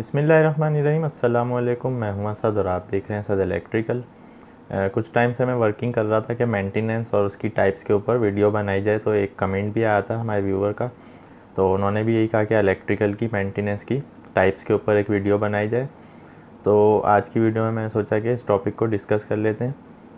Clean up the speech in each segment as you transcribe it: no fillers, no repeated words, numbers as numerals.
बिस्मिल्लाहिर्रहमानिर्रहीम। अस्सलाम वालेकुम। मैं हूं असद और आप देख रहे हैं असद इलेक्ट्रिकल। कुछ टाइम से मैं वर्किंग कर रहा था कि मेंटेनेंस और उसकी टाइप्स के ऊपर वीडियो बनाई जाए, तो एक कमेंट भी आया था हमारे व्यूअर का। तो उन्होंने भी यही कहा कि इलेक्ट्रिकल की मेंटेनेंस की टाइप्स के ऊपर एक वीडियो बनाई जाए। तो आज की वीडियो में मैंने सोचा कि इस टॉपिक को डिस्कस कर लेते हैं।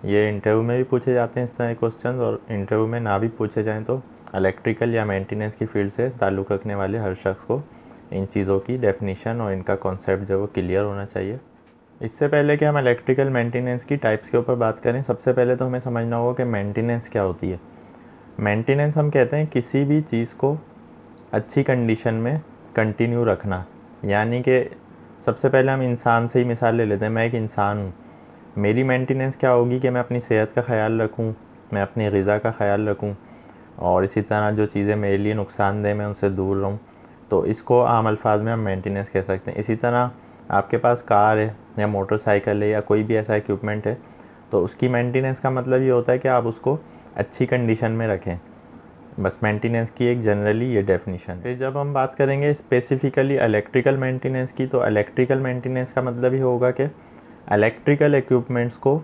ये इंटरव्यू में भी पूछे जाते हैं इस तरह के क्वेश्चन, और इंटरव्यू में ना भी पूछे जाएँ तो इलेक्ट्रिकल या मेंटेनेंस की फील्ड से ताल्लुक़ रखने वाले हर शख्स को इन चीज़ों की डेफिनेशन और इनका कॉन्सेप्ट जो वो क्लियर होना चाहिए। इससे पहले कि हम इलेक्ट्रिकल मेंटेनेंस की टाइप्स के ऊपर बात करें, सबसे पहले तो हमें समझना होगा कि मेंटेनेंस क्या होती है। मेंटेनेंस हम कहते हैं किसी भी चीज़ को अच्छी कंडीशन में कंटिन्यू रखना। यानी कि सबसे पहले हम इंसान से ही मिसाल ले लेते हैं। मैं एक इंसान हूँ, मेरी मेंटेनेंस क्या होगी कि मैं अपनी सेहत का ख़्याल रखूँ, मैं अपनी ग़िज़ा का ख़्याल रखूँ, और इसी तरह जो चीज़ें मेरे लिए नुकसानदेह मैं उनसे दूर रहूँ। तो इसको आम अल्फाज में हम मेंटेनेंस कह सकते हैं। इसी तरह आपके पास कार है या मोटरसाइकिल है या कोई भी ऐसा इक्विपमेंट है, तो उसकी मेंटेनेंस का मतलब ये होता है कि आप उसको अच्छी कंडीशन में रखें। बस मेंटेनेंस की एक जनरली ये डेफिनेशन है। फिर जब हम बात करेंगे स्पेसिफ़िकली इलेक्ट्रिकल मेंटेनेंस की, तो इलेक्ट्रिकल मेंटेनेंस का मतलब ये होगा कि इलेक्ट्रिकल इक्विपमेंट्स को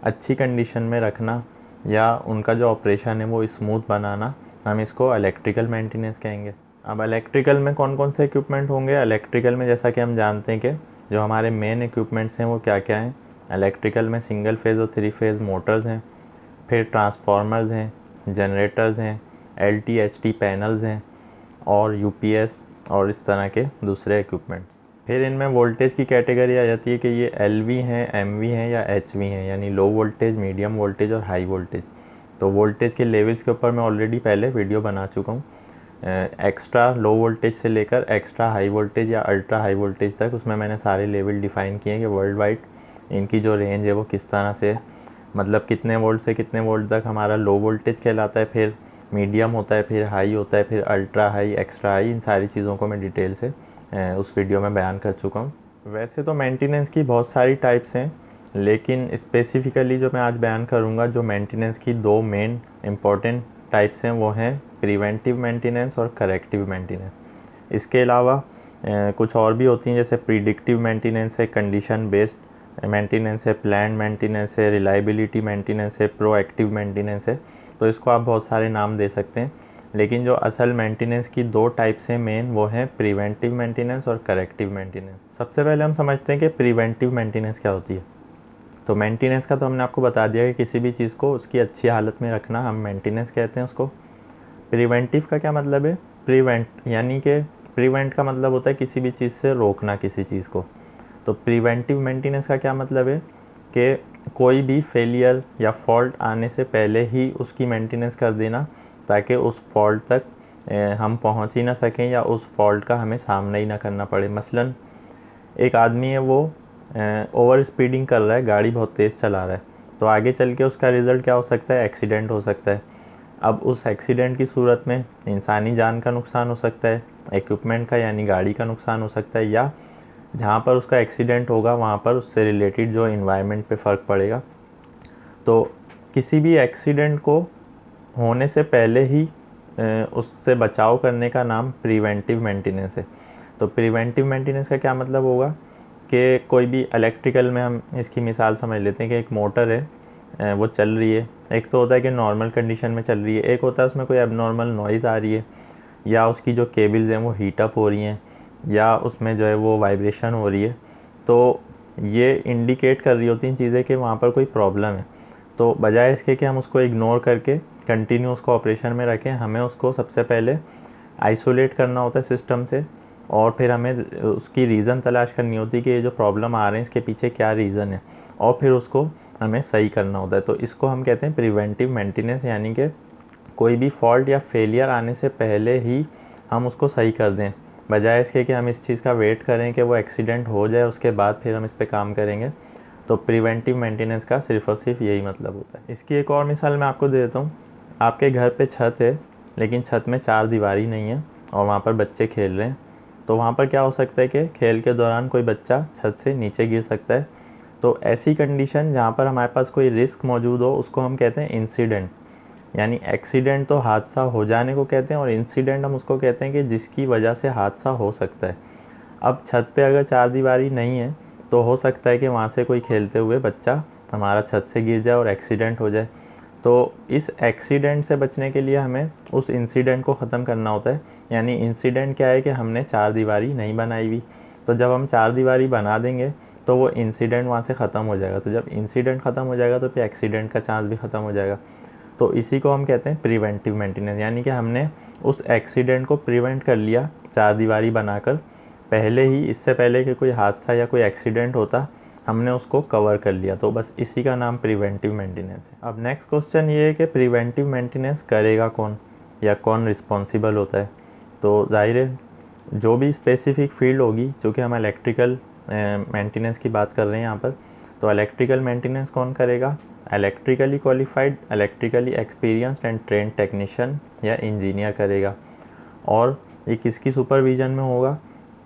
अच्छी कंडीशन में रखना या उनका जो ऑपरेशन है वो स्मूथ बनाना, हम इसको इलेक्ट्रिकल मेंटेनेंस कहेंगे। अब इलेक्ट्रिकल में कौन कौन से इक्विपमेंट होंगे? इलेक्ट्रिकल में जैसा कि हम जानते हैं कि जो हमारे मेन इक्विपमेंट्स हैं वो क्या क्या हैं। इलेक्ट्रिकल में सिंगल फेज़ और 3 फेज़ मोटर्स हैं, फिर ट्रांसफार्मर्स हैं, जनरेटर्स हैं, LT HT पैनल्स हैं, और UPS और इस तरह के दूसरे इक्विपमेंट्स। फिर इनमें वोल्टेज की कैटेगरी आ जाती है कि ये LV हैं, MV हैं या HV हैं, यानी लो वोल्टेज, मीडियम वोल्टेज और हाई वोल्टेज। तो वोल्टेज के लेवल्स के ऊपर मैं ऑलरेडी पहले वीडियो बना चुका हूँ। एक्स्ट्रा लो वोल्टेज से लेकर एक्स्ट्रा हाई वोल्टेज या अल्ट्रा हाई वोल्टेज तक, उसमें मैंने सारे लेवल डिफ़ाइन किए हैं कि वर्ल्ड वाइड इनकी जो रेंज है वो किस तरह से, मतलब कितने वोल्ट से कितने वोल्ट तक हमारा लो वोल्टेज कहलाता है, फिर मीडियम होता है, फिर हाई होता है, फिर अल्ट्रा हाई, एक्स्ट्रा हाई। इन सारी चीज़ों को मैं डिटेल से उस वीडियो में बयान कर चुका हूँ। वैसे तो मेंटेनेंस की बहुत सारी टाइप्स हैं, लेकिन स्पेसिफ़िकली जो मैं आज बयान करूँगा, जो मेंटेनेंस की दो मेन इम्पॉर्टेंट टाइप्स हैं वो हैं प्रिवेंटिव मेंटेनेंस और करेक्टिव मेंटेनेंस। इसके अलावा कुछ और भी होती हैं, जैसे प्रिडिक्टिव मेंटेनेंस है, कंडीशन बेस्ड मेंटेनेंस है, प्लान मेंटेनेंस है, रिलायबिलिटी मेंटेनेंस है, प्रोएक्टिव मेंटेनेंस है। तो इसको आप बहुत सारे नाम दे सकते हैं, लेकिन जो असल मेंटेनेंस की दो टाइप्स हैं मेन, वो हैं प्रिवेंटिव मेंटेनेंस और करेक्टिव मेंटेनेंस। सबसे पहले हम समझते हैं कि प्रिवेंटिव मेंटेनेंस क्या होती है। तो मेंटेनेंस का तो हमने आपको बता दिया कि किसी भी चीज़ को उसकी अच्छी हालत में रखना हम मेंटेनेंस कहते हैं उसको। प्रिवेंटिव का क्या मतलब है? प्रिवेंट यानी कि प्रिवेंट का मतलब होता है किसी भी चीज़ से रोकना किसी चीज़ को। तो प्रिवेंटिव मेंटेनेंस का क्या मतलब है कि कोई भी फेलियर या फॉल्ट आने से पहले ही उसकी मेंटेनेंस कर देना, ताकि उस फॉल्ट तक हम पहुंच ही ना सकें या उस फॉल्ट का हमें सामना ही ना करना पड़े। मसलन एक आदमी है, वो ओवर स्पीडिंग कर रहा है, गाड़ी बहुत तेज़ चला रहा है, तो आगे चल के उसका रिज़ल्ट क्या हो सकता है? एक्सीडेंट हो सकता है। अब उस एक्सीडेंट की सूरत में इंसानी जान का नुकसान हो सकता है, इक्विपमेंट का यानी गाड़ी का नुकसान हो सकता है, या जहाँ पर उसका एक्सीडेंट होगा वहाँ पर उससे रिलेटेड जो इन्वायरमेंट पे फ़र्क पड़ेगा। तो किसी भी एक्सीडेंट को होने से पहले ही उससे बचाव करने का नाम प्रिवेंटिव मेंटेनेंस है। तो प्रिवेंटिव मेंटेनेंस का क्या मतलब होगा कि कोई भी इलेक्ट्रिकल में हम इसकी मिसाल समझ लेते हैं कि एक मोटर है, वो चल रही है। एक तो होता है कि नॉर्मल कंडीशन में चल रही है, एक होता है उसमें कोई एबनॉर्मल नॉइज़ आ रही है, या उसकी जो केबल्स हैं वो हीट अप हो रही हैं, या उसमें जो है वो वाइब्रेशन हो रही है। तो ये इंडिकेट कर रही होती हैं चीज़ें कि वहाँ पर कोई प्रॉब्लम है। तो बजाय इसके कि हम उसको इग्नोर करके कंटिन्यू उसको ऑपरेशन में रखें, हमें उसको सबसे पहले आइसोलेट करना होता है सिस्टम से, और फिर हमें उसकी रीज़न तलाश करनी होती है कि ये जो प्रॉब्लम आ रहे हैं इसके पीछे क्या रीज़न है, और फिर उसको हमें सही करना होता है। तो इसको हम कहते हैं प्रिवेंटिव मेंटेनेंस, यानी कि कोई भी फॉल्ट या फेलियर आने से पहले ही हम उसको सही कर दें, बजाय इसके कि हम इस चीज़ का वेट करें कि वो एक्सीडेंट हो जाए उसके बाद फिर हम इस पर काम करेंगे। तो प्रिवेंटिव मेंटेनेंस का सिर्फ़ और सिर्फ यही मतलब होता है। इसकी एक और मिसाल मैं आपको दे देता हूँ। आपके घर पे छत है, लेकिन छत में चार दीवारी नहीं है और वहाँ पर बच्चे खेल रहे हैं। तो वहाँ पर क्या हो सकता है कि खेल के दौरान कोई बच्चा छत से नीचे गिर सकता है। तो ऐसी कंडीशन जहाँ पर हमारे पास कोई रिस्क मौजूद हो, उसको हम कहते हैं इंसिडेंट। यानी एक्सीडेंट तो हादसा हो जाने को कहते हैं, और इंसिडेंट हम उसको कहते हैं कि जिसकी वजह से हादसा हो सकता है। अब छत पे अगर चारदीवारी नहीं है तो हो सकता है कि वहाँ से कोई खेलते हुए बच्चा हमारा छत से गिर जाए और एक्सीडेंट हो जाए। तो इस एक्सीडेंट से बचने के लिए हमें उस इंसिडेंट को ख़त्म करना होता है। यानी इंसिडेंट क्या है कि हमने चारदीवारी नहीं बनाई हुई, तो जब हम चारदीवारी बना देंगे तो वो इंसिडेंट वहाँ से ख़त्म हो जाएगा। तो जब इंसिडेंट ख़त्म हो जाएगा तो फिर एक्सीडेंट का चांस भी ख़त्म हो जाएगा। तो इसी को हम कहते हैं प्रिवेंटिव मेंटेनेंस, यानी कि हमने उस एक्सीडेंट को प्रिवेंट कर लिया चारदीवारी बनाकर, पहले ही, इससे पहले कि कोई हादसा या कोई एक्सीडेंट होता हमने उसको कवर कर लिया। तो बस इसी का नाम प्रिवेंटिव मेंटेनेंस है। अब नेक्स्ट क्वेश्चन ये है कि प्रिवेंटिव मेंटेनेंस करेगा कौन या कौन रिस्पॉन्सिबल होता है। तो जाहिर है जो भी स्पेसिफिक फील्ड होगी, चूँकि हम इलेक्ट्रिकल मेंटेनेंस की बात कर रहे हैं यहाँ पर, तो इलेक्ट्रिकल मेंटेनेंस कौन करेगा? Electrically qualified, electrically experienced and trend technician या इंजीनियर करेगा। और ये किसकी सुपरविज़न में होगा?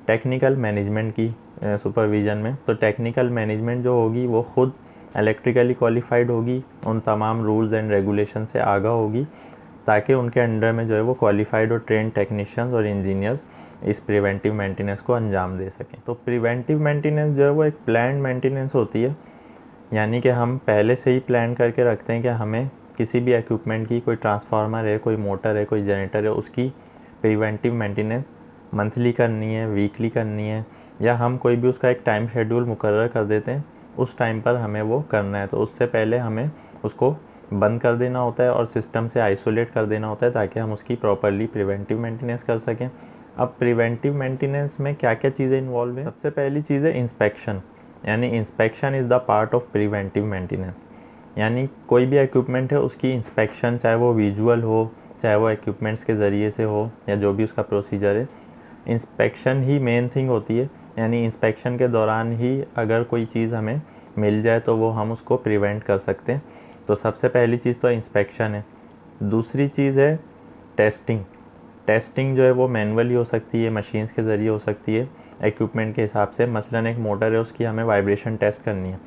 टेक्निकल मैनेजमेंट की सुपरविज़न में। तो टेक्निकल मैनेजमेंट जो होगी वो खुद इलेक्ट्रिकली क्वालिफाइड होगी, उन तमाम रूल्स एंड रेगुलेशन से आगाह होगी, ताकि उनके अंडर में जो है वो क्वालिफाइड और ट्रेंड टेक्नीशियंस और इंजीनियर्स इस प्रिवेंटिव मेंटेनेंस को अंजाम दे सकें। तो प्रिवेंटिव मेंटेनेंस जो है वो एक प्लान्ड मेंटेनेंस होती है, यानी कि हम पहले से ही प्लान करके रखते हैं कि हमें किसी भी इक्विपमेंट की, कोई ट्रांसफार्मर है, कोई मोटर है, कोई जनरेटर है, उसकी प्रिवेंटिव मेंटेनेंस मंथली करनी है, वीकली करनी है, या हम कोई भी उसका एक टाइम शेड्यूल मुकर्रर कर देते हैं, उस टाइम पर हमें वो करना है। तो उससे पहले हमें उसको बंद कर देना होता है और सिस्टम से आइसोलेट कर देना होता है, ताकि हम उसकी प्रॉपरली प्रिवेंटिव मेंटेनेंस कर सकें। अब प्रिवेंटिव मेंटेनेंस में क्या क्या चीज़ें इन्वॉल्व हैं? सबसे पहली चीज़ है इंस्पेक्शन, यानी inspection is the part of preventive maintenance. यानी कोई भी इक्विपमेंट है उसकी इंस्पेक्शन, चाहे वो विजुअल हो, चाहे वो इक्विपमेंट्स के ज़रिए से हो, या जो भी उसका प्रोसीजर है, इंस्पेक्शन ही मेन थिंग होती है। यानी इंस्पेक्शन के दौरान ही अगर कोई चीज़ हमें मिल जाए तो वो हम उसको प्रिवेंट कर सकते हैं। तो सबसे पहली चीज़ तो इंस्पेक्शन है। दूसरी चीज़ है टेस्टिंग। टेस्टिंग जो है वो मैनुअली हो सकती है, मशीन्स के ज़रिए हो सकती है, इक्विपमेंट के हिसाब से। मसलन एक मोटर है, उसकी हमें वाइब्रेशन टेस्ट करनी है,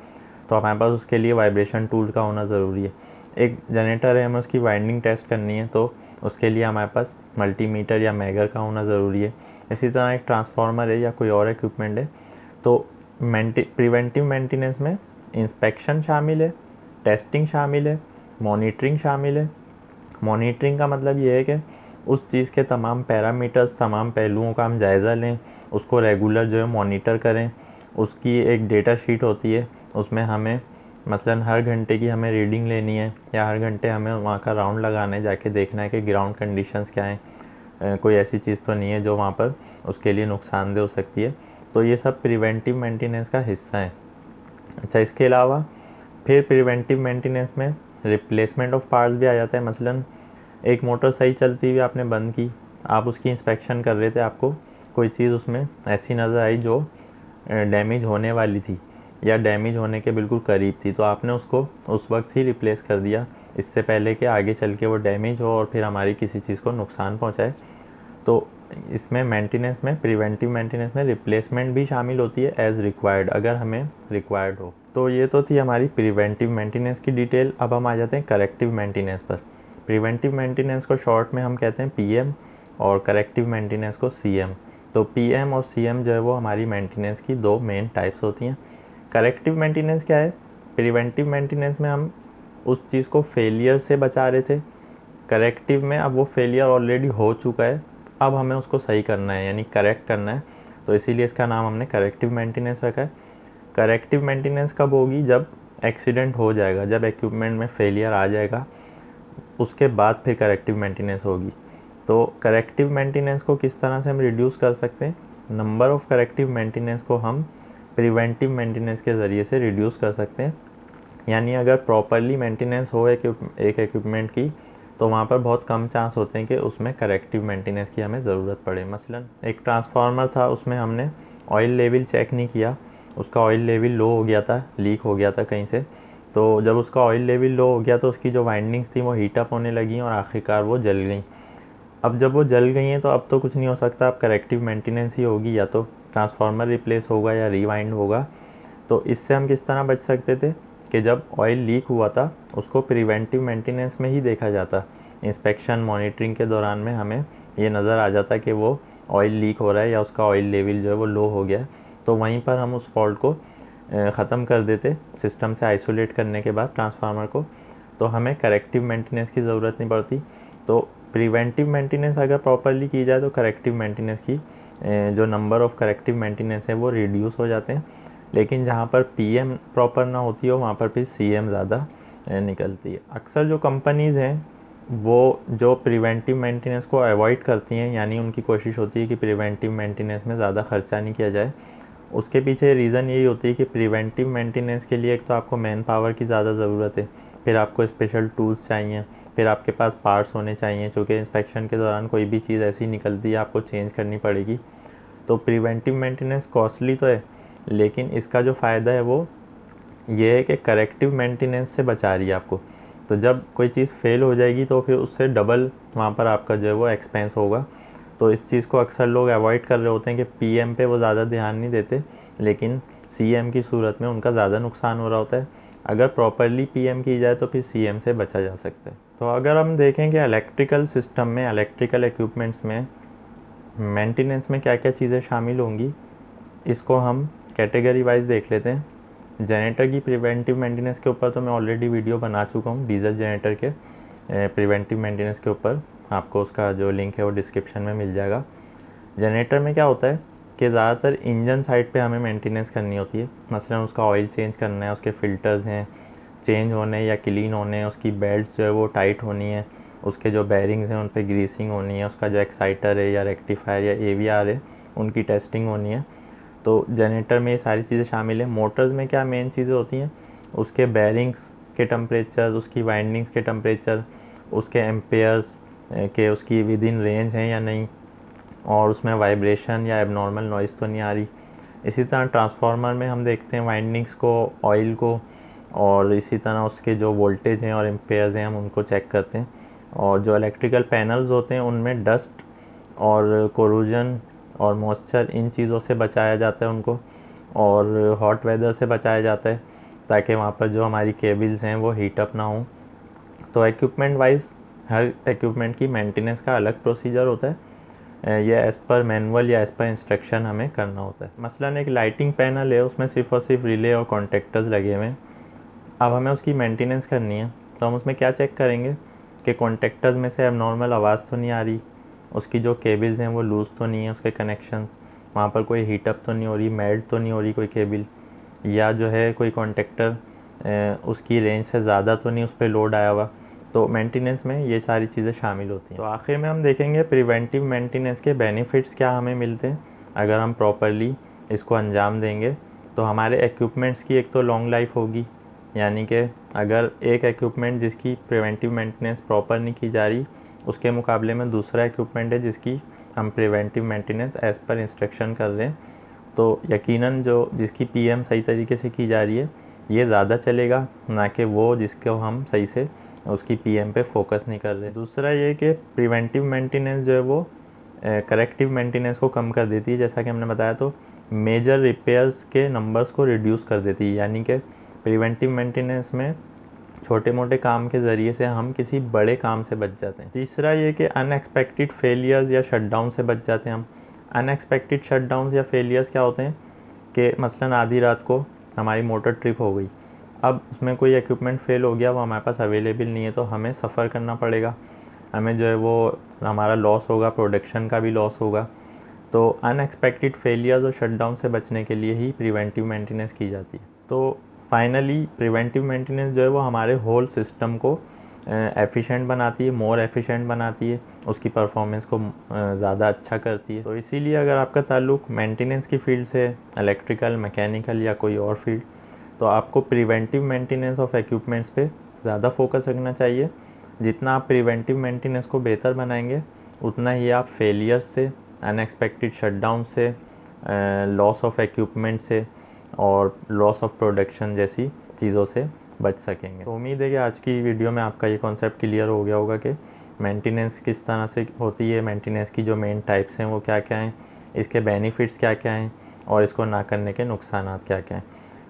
तो हमारे पास उसके लिए वाइब्रेशन टूल का होना ज़रूरी है। एक जनरेटर है, हमें उसकी वाइंडिंग टेस्ट करनी है, तो उसके लिए हमारे पास मल्टीमीटर या मेगर का होना ज़रूरी है। इसी तरह एक ट्रांसफार्मर है या कोई और इक्विपमेंट है, तो प्रिवेंटिव मेंटेनेंस में इंस्पेक्शन शामिल है, टेस्टिंग शामिल है, मॉनिटरिंग शामिल है। मॉनिटरिंग का मतलब ये है कि उस चीज़ के तमाम पैरामीटर्स, तमाम पहलुओं का हम जायज़ा लें, उसको रेगुलर जो है मॉनिटर करें। उसकी एक डेटा शीट होती है, उसमें हमें मसलन हर घंटे की हमें रीडिंग लेनी है, या हर घंटे हमें वहाँ का राउंड लगाना है, जाके देखना है कि ग्राउंड कंडीशंस क्या हैं, कोई ऐसी चीज़ तो नहीं है जो वहाँ पर उसके लिए नुकसानदेह हो सकती है। तो ये सब प्रिवेंटिव मेंटेनेंस का हिस्सा है। अच्छा, इसके अलावा फिर प्रिवेंटिव मेंटेनेंस में रिप्लेसमेंट ऑफ पार्ट्स भी आ जाता है। मसलन एक मोटर सही चलती हुई आपने बंद की, आप उसकी इंस्पेक्शन कर रहे थे, आपको कोई चीज़ उसमें ऐसी नज़र आई जो डैमेज होने वाली थी या डैमेज होने के बिल्कुल करीब थी, तो आपने उसको उस वक्त ही रिप्लेस कर दिया, इससे पहले कि आगे चल के वो डैमेज हो और फिर हमारी किसी चीज़ को नुकसान पहुंचाए। तो इसमें मेंटेनेंस में, प्रिवेंटिव मेंटेनेंस में रिप्लेसमेंट भी शामिल होती है एज़ रिक्वायर्ड, अगर हमें रिक्वायर्ड हो। तो ये तो थी हमारी प्रिवेंटिव मेंटेनेंस की डिटेल। अब हम आ जाते हैं करेक्टिव मेंटेनेंस पर। प्रिवेंटिव मेंटेनेंस को शॉर्ट में हम कहते हैं पीएम, और करेक्टिव मेंटेनेंस को सीएम। तो पीएम और सीएम जो है वो हमारी मेंटेनेंस की दो मेन टाइप्स होती हैं। करेक्टिव मेंटेनेंस क्या है? प्रिवेंटिव मेंटेनेंस में हम उस चीज़ को फेलियर से बचा रहे थे, करेक्टिव में अब वो फेलियर ऑलरेडी हो चुका है, अब हमें उसको सही करना है, यानी करेक्ट करना है। तो इसीलिए इसका नाम हमने करेक्टिव मेंटेनेंस रखा है। करेक्टिव मेंटेनेंस कब होगी? जब एक्सीडेंट हो जाएगा, जब इक्विपमेंट में फेलियर आ जाएगा, उसके बाद फिर करेक्टिव मेंटेनेंस होगी। तो करेक्टिव मेंटेनेंस को किस तरह से हम रिड्यूस कर सकते हैं? नंबर ऑफ़ करेक्टिव मेंटेनेंस को हम प्रिवेंटिव मेंटेनेंस के ज़रिए से रिड्यूस कर सकते हैं। यानी अगर प्रॉपरली मेंटेनेंस हो एक इक्विपमेंट की, तो वहाँ पर बहुत कम चांस होते हैं कि उसमें करेक्टिव मेंटेनेंस की हमें ज़रूरत पड़े। मसलन एक ट्रांसफार्मर था, उसमें हमने ऑयल लेवल चेक नहीं किया, उसका ऑयल लेवल लो हो गया था, लीक हो गया था कहीं से। तो जब उसका ऑयल लेवल लो हो गया तो उसकी जो वाइंडिंग्स थी वो हीटअप होने लगी और आखिरकार वो जल गई। अब जब वो जल गई हैं तो अब तो कुछ नहीं हो सकता, अब करेक्टिव मेंटेनेंस ही होगी, या तो ट्रांसफार्मर रिप्लेस होगा या रीवाइंड होगा। तो इससे हम किस तरह बच सकते थे कि जब ऑयल लीक हुआ था उसको प्रिवेंटिव मेंटेनेंस में ही देखा जाता, इंस्पेक्शन मॉनिटरिंग के दौरान में हमें ये नज़र आ जाता कि वो ऑयल लीक हो रहा है या उसका ऑयल लेवल जो है वो लो हो गया है, तो वहीं पर हम उस फॉल्ट को ख़त्म कर देते सिस्टम से आइसोलेट करने के बाद ट्रांसफार्मर को, तो हमें करेक्टिव मेंटेनेंस की ज़रूरत नहीं पड़ती। तो प्रिवेंटिव मेंटेनेंस अगर प्रॉपरली की जाए तो करेक्टिव मेंटेनेंस की जो नंबर ऑफ़ करेक्टिव मेंटेनेंस है वो रिड्यूस हो जाते हैं, लेकिन जहाँ पर पीएम प्रॉपर ना होती हो वहाँ पर भी सीएम ज़्यादा निकलती है। अक्सर जो कंपनीज़ हैं वो जो प्रिवेंटिव मेंटेनेंस को अवॉइड करती हैं, यानी उनकी कोशिश होती है कि प्रिवेंटिव मेंटेनेंस में ज़्यादा खर्चा नहीं किया जाए, उसके पीछे रीज़न यही होती है कि प्रिवेंटिव मेंटेनेंस के लिए एक तो आपको मैन पावर की ज़्यादा ज़रूरत है, फिर आपको स्पेशल टूल्स चाहिए, फिर आपके पास पार्ट्स होने चाहिए, चूँकि इंस्पेक्शन के दौरान कोई भी चीज़ ऐसी निकलती है आपको चेंज करनी पड़ेगी। तो प्रिवेंटिव मेंटेनेंस कॉस्टली तो है, लेकिन इसका जो फ़ायदा है वो ये है कि करेक्टिव मेंटेनेंस से बचा रही है आपको। तो जब कोई चीज़ फ़ेल हो जाएगी तो फिर उससे डबल वहाँ पर आपका जो है वो एक्सपेंस होगा। तो इस चीज़ को अक्सर लोग अवॉइड कर रहे होते हैं कि पीएम पे वो ज़्यादा ध्यान नहीं देते, लेकिन सीएम की सूरत में उनका ज़्यादा नुकसान हो रहा होता है। अगर प्रॉपरली पीएम की जाए तो फिर सीएम से बचा जा सकता है। तो अगर हम देखें कि इलेक्ट्रिकल सिस्टम में, इलेक्ट्रिकल इक्विपमेंट्स में मेंटेनेंस में क्या क्या चीज़ें शामिल होंगी, इसको हम कैटेगरी वाइज देख लेते हैं। जनरेटर की प्रिवेंटिव मेंटेनेंस के ऊपर तो मैं ऑलरेडी वीडियो बना चुका हूँ, डीजल जनरेटर के प्रिवेंटिव मेंटेनेंस के ऊपर, आपको उसका जो लिंक है वो डिस्क्रिप्शन में मिल जाएगा। जनरेटर में क्या होता है कि ज़्यादातर इंजन साइड पे हमें मेंटेनेंस करनी होती है, मसलन उसका ऑयल चेंज करना है, उसके फ़िल्टर्स हैं चेंज होने या क्लीन होने, उसकी बेल्ट्स जो है वो टाइट होनी है, उसके जो बेरिंग्स हैं उन पर ग्रीसिंग होनी है, उसका जो एक्साइटर है या रेक्टिफायर या AVR है उनकी टेस्टिंग होनी है। तो जनरेटर में ये सारी चीज़ें शामिल हैं। मोटर्स में क्या मेन चीज़ें होती हैं, उसके बेरिंग्स के टेम्परेचर, उसकी वाइंडिंग्स के टेम्परेचर, उसके एम्पेयर्स के उसकी विद इन रेंज हैं या नहीं, और उसमें वाइब्रेशन या एबनॉर्मल नॉइज़ तो नहीं आ रही। इसी तरह ट्रांसफार्मर में हम देखते हैं वाइंडिंग्स को, ऑयल को, और इसी तरह उसके जो वोल्टेज हैं और एम्पेयर्स हैं हम उनको चेक करते हैं। और जो इलेक्ट्रिकल पैनल्स होते हैं उनमें डस्ट और कोरूजन और मॉइस्चर, इन चीज़ों से बचाया जाता है उनको, और हॉट वेदर से बचाया जाता है ताकि वहाँ पर जो हमारी केबल्स हैं वो हीट अप ना हों। तो इक्विपमेंट वाइज हर इक्विपमेंट की मेंटेनेंस का अलग प्रोसीजर होता है, ये एज़ पर मैनुअल या एज़ पर इंस्ट्रक्शन हमें करना होता है। मसलन एक लाइटिंग पैनल है, उसमें सिर्फ और सिर्फ रिले और कॉन्टेक्टर्स लगे हुए हैं। अब हमें उसकी मेंटेनेंस करनी है तो हम उसमें क्या चेक करेंगे कि कॉन्टेक्टर्स में से एबनॉर्मल आवाज़ तो नहीं आ रही, उसकी जो केबल्स हैं वो लूज़ तो नहीं है, उसके कनेक्शंस वहाँ पर कोई हीटअप तो नहीं हो रही, मेल्ट तो नहीं हो रही कोई केबल, या जो है कोई कॉन्टेक्टर उसकी रेंज से ज़्यादा तो नहीं उस पर लोड आया हुआ। तो मेंटेनेंस में ये सारी चीज़ें शामिल होती हैं। तो आखिर में हम देखेंगे प्रिवेंटिव मेंटेनेंस के बेनिफिट्स क्या हमें मिलते हैं अगर हम प्रॉपरली इसको अंजाम देंगे। तो हमारे इक्विपमेंट्स की एक तो लॉन्ग लाइफ होगी, यानी कि अगर एक इक्विपमेंट जिसकी प्रिवेंटिव मेंटेनेंस प्रॉपर नहीं की जा रही, उसके मुकाबले में दूसरा इक्विपमेंट है जिसकी हम preventive maintenance as per instruction कर रहे हैं, तो यकीनन जो जिसकी पीएम सही तरीके से की जा रही है ये ज़्यादा चलेगा, ना कि वो जिसको हम सही से उसकी पीएम पे फोकस नहीं कर रहे। दूसरा ये कि प्रिवेंटिव मेंटेनेंस जो है वो करेक्टिव मेंटेनेंस को कम कर देती है, जैसा कि हमने बताया। तो मेजर रिपेयर्स के नंबर्स को रिड्यूस कर देती है, यानी कि प्रिवेंटिव मेंटेनेंस में छोटे मोटे काम के ज़रिए से हम किसी बड़े काम से बच जाते हैं। तीसरा ये कि अनएक्सपेक्टेड फेलियर्स या शटडाउन से बच जाते हैं हम। अनएक्सपेक्टेड शटडाउन्स या फेलियर्स क्या होते हैं कि मसलन आधी रात को हमारी मोटर ट्रिप हो गई, अब उसमें कोई इक्विपमेंट फ़ेल हो गया, वो हमारे पास अवेलेबल नहीं है, तो हमें सफ़र करना पड़ेगा, हमें जो है वो हमारा लॉस होगा, प्रोडक्शन का भी लॉस होगा। तो अनएक्सपेक्टेड फेलियर्स और शटडाउन से बचने के लिए ही प्रिवेंटिव मेंटेनेंस की जाती है। तो फाइनली प्रिवेंटिव मेंटेनेंस जो है वो हमारे होल सिस्टम को एफिशिएंट बनाती है, मोर एफिशिएंट बनाती है, उसकी परफॉर्मेंस को ज़्यादा अच्छा करती है। तो इसीलिए अगर आपका ताल्लुक मेंटेनेंस की फ़ील्ड से, इलेक्ट्रिकल, मैकेनिकल या कोई और फील्ड, तो आपको प्रिवेंटिव मेंटेनेंस ऑफ इक्विपमेंट्स पे ज़्यादा फोकस रखना चाहिए। जितना आप प्रिवेंटिव मेंटेनेंस को बेहतर बनाएंगे उतना ही आप फेलियर से, अनएक्सपेक्टेड शटडाउन से, लॉस ऑफ इक्विपमेंट से और लॉस ऑफ प्रोडक्शन जैसी चीज़ों से बच सकेंगे। तो उम्मीद है कि आज की वीडियो में आपका ये कॉन्सेप्ट क्लियर हो गया होगा कि मेंटेनेंस किस तरह से होती है, मेंटेनेंस की जो मेन टाइप्स हैं वो क्या क्या हैं, इसके बेनिफिट्स क्या क्या हैं और इसको ना करने के नुकसान क्या क्या हैं।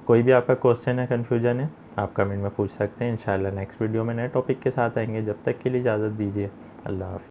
कोई भी आपका क्वेश्चन है, कन्फ्यूजन है, आप कमेंट में पूछ सकते हैं। इंशाल्लाह नेक्स्ट वीडियो में नए टॉपिक के साथ आएंगे। जब तक के लिए इजाज़त दीजिए। अल्लाह हाफ़िज़।